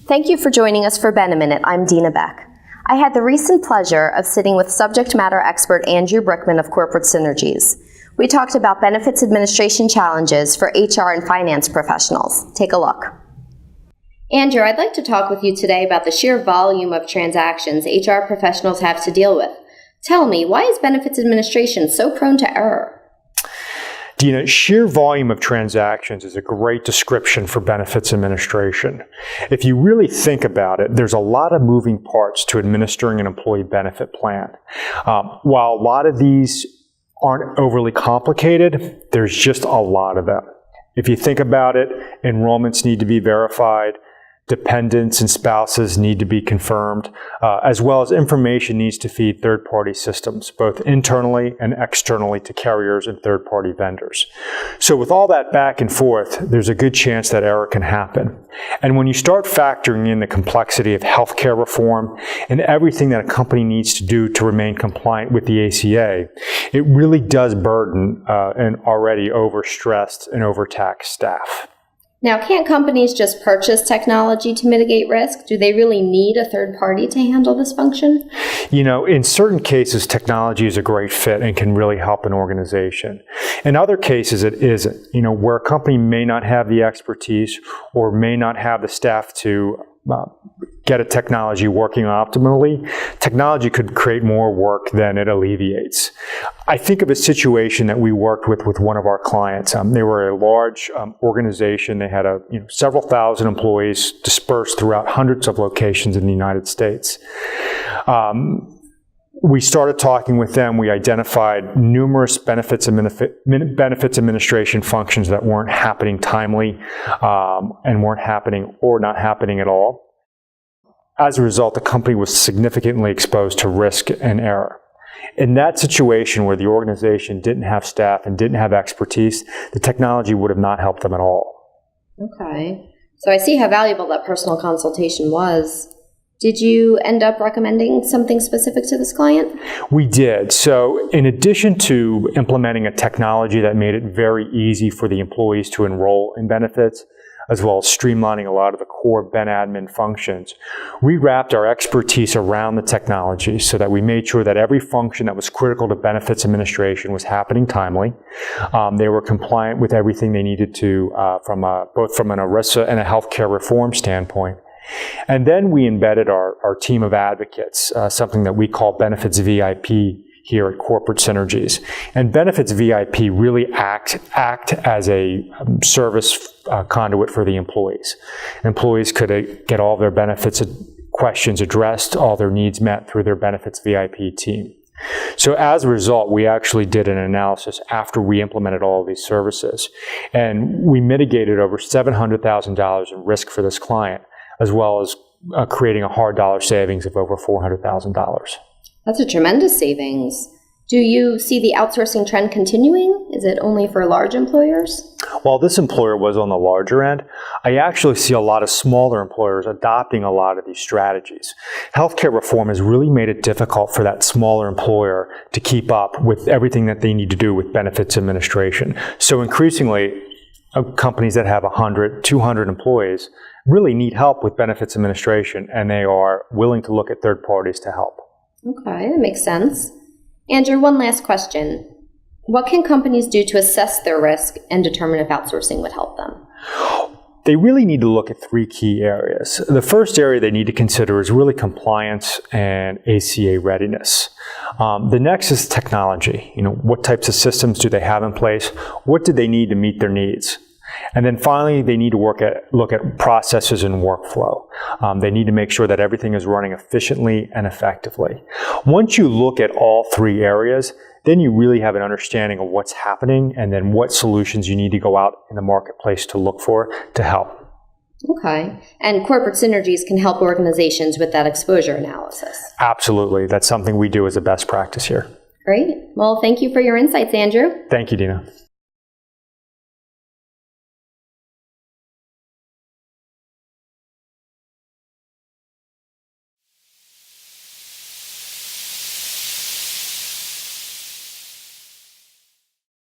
Thank you for joining us for Ben a Minute. I'm Dina Beck. I had the recent pleasure of sitting with subject matter expert Andrew Brickman of Corporate Synergies. We talked about benefits administration challenges for HR and finance professionals. Take a look. Andrew, I'd like to talk with you today about the sheer volume of transactions HR professionals have to deal with. Tell me, why is benefits administration so prone to error? Dina, sheer volume of transactions is a great description for benefits administration. If you really think about it, there's a lot of moving parts to administering an employee benefit plan. While a lot of these aren't overly complicated, there's just a lot of them. If you think about it, enrollments need to be verified, dependents and spouses need to be confirmed, as well as information needs to feed third-party systems, both internally and externally to carriers and third-party vendors. So with all that back and forth, there's a good chance that error can happen. And when you start factoring in the complexity of healthcare reform and everything that a company needs to do to remain compliant with the ACA, it really does burden an already overstressed and overtaxed staff. Now, can't companies just purchase technology to mitigate risk? Do they really need a third party to handle this function? You know, in certain cases, technology is a great fit and can really help an organization. In other cases, it isn't. You know, where a company may not have the expertise or may not have the staff to get a technology working optimally, technology could create more work than it alleviates. I think of a situation that we worked with one of our clients. They were a large organization. They had several thousand employees dispersed throughout hundreds of locations in the United States. We started talking with them. We identified numerous benefits administration functions that weren't happening timely and weren't happening or not happening at all. As a result, the company was significantly exposed to risk and error. In that situation where the organization didn't have staff and didn't have expertise, the technology would have not helped them at all. Okay. So I see how valuable that personal consultation was. Did you end up recommending something specific to this client? We did. So in addition to implementing a technology that made it very easy for the employees to enroll in benefits, as well as streamlining a lot of the core ben admin functions, we wrapped our expertise around the technology so that we made sure that every function that was critical to benefits administration was happening timely. They were compliant with everything they needed to both from an ERISA and a healthcare reform standpoint. And then we embedded our team of advocates, something that we call Benefits VIP here at Corporate Synergies. And Benefits VIP really act as a service conduit for the employees. Employees could get all their benefits questions addressed, all their needs met through their Benefits VIP team. So as a result, we actually did an analysis after we implemented all of these services. And we mitigated over $700,000 in risk for this client, as well as creating a hard dollar savings of over $400,000. That's a tremendous savings. Do you see the outsourcing trend continuing? Is it only for large employers? While this employer was on the larger end, I actually see a lot of smaller employers adopting a lot of these strategies. Healthcare reform has really made it difficult for that smaller employer to keep up with everything that they need to do with benefits administration. So increasingly, companies that have 100, 200 employees really need help with benefits administration, and they are willing to look at third parties to help. Okay, that makes sense. Andrew, one last question. What can companies do to assess their risk and determine if outsourcing would help them? They really need to look at three key areas. The first area they need to consider is really compliance and ACA readiness. The next is technology. What types of systems do they have in place? What do they need to meet their needs? And then finally, they need to look at processes and workflow. They need to make sure that everything is running efficiently and effectively. Once you look at all three areas, then you really have an understanding of what's happening and then what solutions you need to go out in the marketplace to look for to help. Okay. And Corporate Synergies can help organizations with that exposure analysis. Absolutely. That's something we do as a best practice here. Great. Well, thank you for your insights, Andrew. Thank you, Dina.